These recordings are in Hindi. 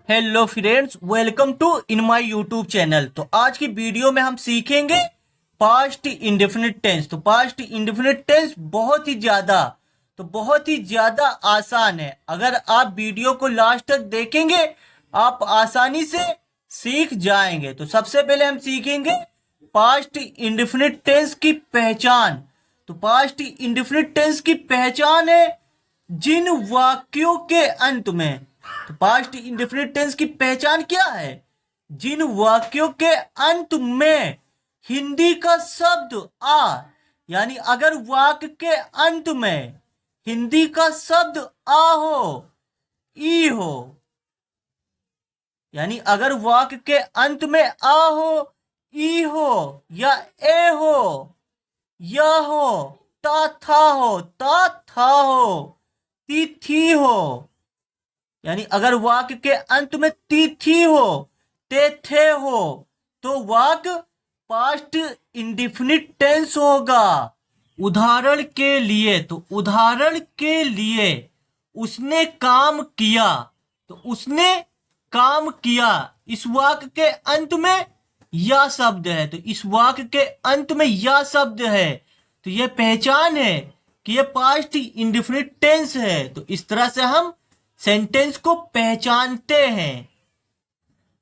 Hello friends, welcome to in my YouTube channel. तो आज की वीडियो में हम सीखेंगे पास्ट इंडेफिनिट टेंस। तो पास्ट इंडेफिनिट टेंस बहुत ही ज्यादा आसान है। अगर आप वीडियो को लास्ट तक देखेंगे आप आसानी से सीख जाएंगे। तो सबसे पहले हम सीखेंगे पास्ट इंडेफिनिट टेंस की पहचान। तो पास्ट इंडेफिनिट टेंस की पहचान है जिन वाक्यों के अंत में। तो पास्ट इंडेफिनिट टेंस की पहचान क्या है? जिन वाक्यों के अंत में हिंदी का शब्द आ, यानी अगर वाक्य के अंत में हिंदी का शब्द आ हो, ई हो, यानी अगर वाक्य के अंत में आ हो, ई हो, या ए हो, या हो, ता था हो, ती थी हो, यानी अगर वाक्य के अंत में तिथि हो, ते थे हो, तो वाक्य पास्ट इंडिफिनिट टेंस होगा। उदाहरण के लिए उसने काम किया। तो उसने काम किया, इस वाक्य के अंत में या शब्द है। तो इस वाक्य के अंत में या शब्द है, तो यह पहचान है कि यह पास्ट इंडिफिनिट टेंस है। तो इस तरह से हम सेंटेंस को पहचानते हैं।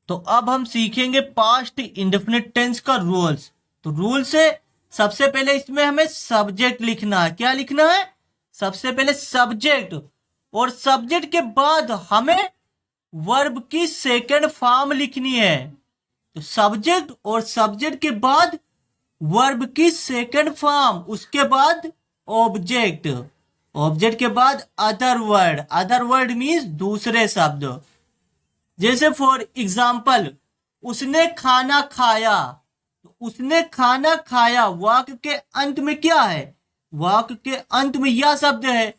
तो अब हम सीखेंगे पास्ट इंडेफिनिट टेंस का रूल्स। तो रूल्स है, सबसे पहले इसमें हमें सब्जेक्ट लिखना है। क्या लिखना है? सबसे पहले सब्जेक्ट, और सब्जेक्ट के बाद हमें वर्ब की सेकंड फॉर्म लिखनी है। तो सब्जेक्ट और सब्जेक्ट के बाद वर्ब की सेकंड फॉर्म, उसके बाद ऑब्जेक्ट, ऑब्जेक्ट के बाद अदर वर्ड मीन्स दूसरे शब्द। जैसे फॉर एग्जाम्पल, उसने खाना खाया। तो उसने खाना खाया, वाक्य के अंत में क्या है? वाक्य के अंत में यह शब्द है,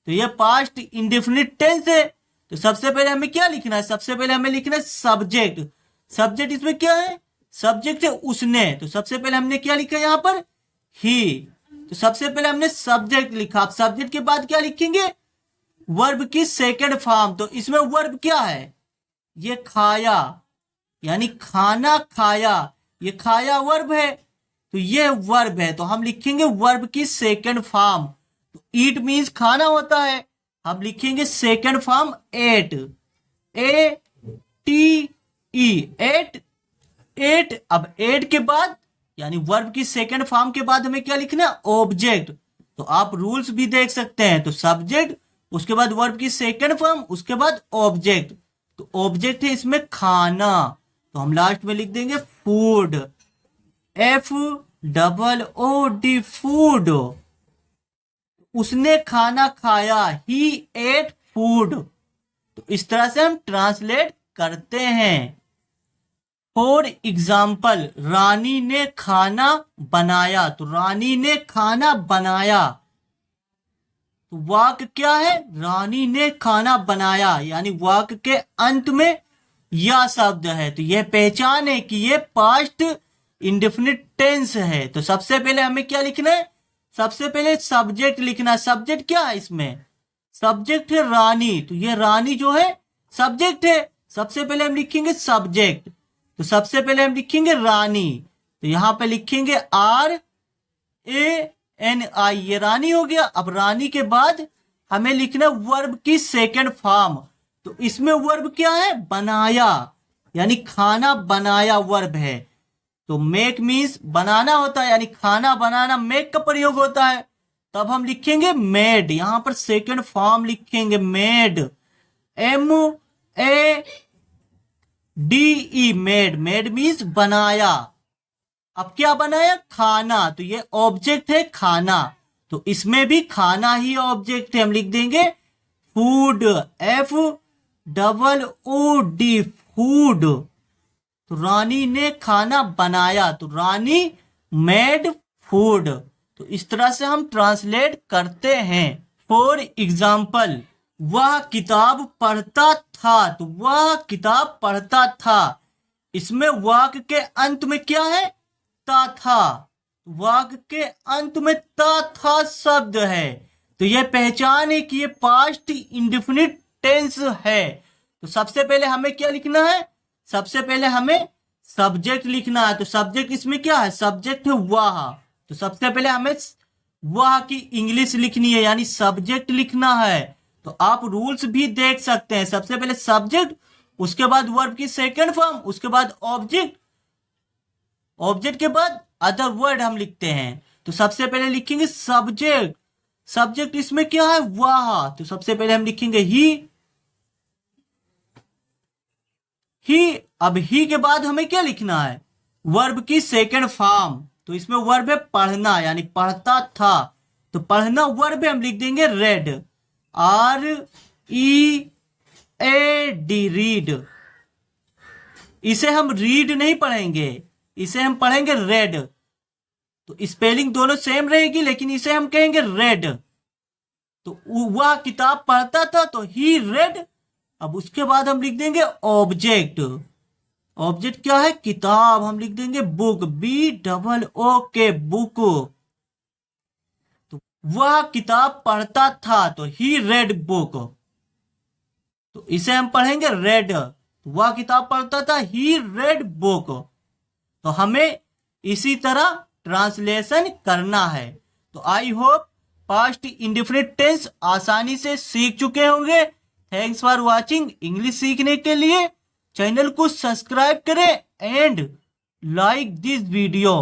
तो यह पास्ट इंडेफिनिट टेंस है। तो सबसे पहले हमें क्या लिखना है? सबसे पहले हमें लिखना है सब्जेक्ट। सब्जेक्ट इसमें क्या है? सब्जेक्ट है उसने। तो सबसे पहले हमने क्या लिखा यहाँ पर? ही। तो सबसे पहले हमने सब्जेक्ट लिखा। अब सब्जेक्ट के बाद क्या लिखेंगे? वर्ब की सेकंड फॉर्म। तो इसमें वर्ब क्या है? ये खाया, यानी खाना खाया, ये खाया वर्ब है। तो ये वर्ब है, तो हम लिखेंगे वर्ब की सेकंड फॉर्म। तो ईट मीन्स खाना होता है, हम लिखेंगे second form ate, A T E, ate, ate. अब एट के बाद यानी वर्ब की सेकंड फॉर्म के बाद हमें क्या लिखना है? ऑब्जेक्ट। तो आप रूल्स भी देख सकते हैं। तो सब्जेक्ट, उसके बाद वर्ब की सेकंड फॉर्म, उसके बाद ऑब्जेक्ट। तो ऑब्जेक्ट है इसमें खाना, तो हम लास्ट में लिख देंगे फूड, FOOD, फूड। उसने खाना खाया, ही एट फूड। तो इस तरह से हम ट्रांसलेट करते हैं। फॉर एग्जाम्पल, रानी ने खाना बनाया। तो रानी ने खाना बनाया, तो वाक्य क्या है? रानी ने खाना बनाया, यानी वाक्य के अंत में यह शब्द है। तो यह पहचान है कि यह पास्ट इंडेफिनिट टेंस है। तो सबसे पहले हमें क्या लिखना है? सबसे पहले सब्जेक्ट लिखना है। सब्जेक्ट क्या है इसमें? सब्जेक्ट है रानी, तो यह रानी जो है सब्जेक्ट है। सबसे पहले हम लिखेंगे सब्जेक्ट। तो सबसे पहले हम लिखेंगे रानी, तो यहां पे लिखेंगे RANI, ये रानी हो गया। अब रानी के बाद हमें लिखना वर्ब की सेकंड फॉर्म। तो इसमें वर्ब क्या है? बनाया, यानी खाना बनाया वर्ब है। तो मेक मीन्स बनाना होता है, यानी खाना बनाना, मेक का प्रयोग होता है। तब हम लिखेंगे मेड, यहां पर सेकंड फॉर्म लिखेंगे made, MADE, made. Made means बनाया। अब क्या बनाया? खाना, तो ये ऑब्जेक्ट है खाना। तो इसमें भी खाना ही ऑब्जेक्ट है, हम लिख देंगे फूड, FOOD, फूड। तो रानी ने खाना बनाया, तो रानी मेड फूड। तो इस तरह से हम ट्रांसलेट करते हैं। फॉर एग्जाम्पल, वह किताब पढ़ता था। तो वह किताब पढ़ता था, इसमें वाक्य के अंत में क्या है? ता था। वाक्य के अंत में ता था शब्द है। तो यह पहचान है कि यह पास्ट इंडेफिनिट टेंस है। तो सबसे पहले हमें क्या लिखना है, सबसे पहले हमें सब्जेक्ट लिखना है। तो सब्जेक्ट इसमें क्या है, सब्जेक्ट है वह। तो सबसे पहले हमें वह की इंग्लिश लिखनी है, यानी सब्जेक्ट लिखना है। तो आप रूल्स भी देख सकते हैं, सबसे पहले सब्जेक्ट, उसके बाद वर्ब की सेकंड फॉर्म, उसके बाद ऑब्जेक्ट, ऑब्जेक्ट के बाद अदर वर्ड हम लिखते हैं। तो सबसे पहले लिखेंगे सब्जेक्ट, सब्जेक्ट इसमें क्या है, वह। तो सबसे पहले हम लिखेंगे ही। अब ही के बाद हमें क्या लिखना है, वर्ब की सेकंड फॉर्म। तो इसमें वर्ब है पढ़ना, यानी पढ़ता था। तो पढ़ना वर्ब है, हम लिख देंगे रेड, READ, रीड। इसे हम रीड नहीं पढ़ेंगे, इसे हम पढ़ेंगे रेड। तो स्पेलिंग दोनों सेम रहेगी, लेकिन इसे हम कहेंगे रेड। तो वह किताब पढ़ता था, तो ही रेड। अब उसके बाद हम लिख देंगे ऑब्जेक्ट, ऑब्जेक्ट क्या है, किताब, हम लिख देंगे बुक, BOOK, बुक। तो वह किताब पढ़ता था, तो ही रेड बुक। तो इसे हम पढ़ेंगे रेड, वह किताब पढ़ता था, ही रेड बुक। तो हमें इसी तरह ट्रांसलेशन करना है। तो I hope past indefinite tense आसानी से सीख चुके होंगे। Thanks for watching. इंग्लिश सीखने के लिए चैनल को सब्सक्राइब करें एंड लाइक दिस वीडियो।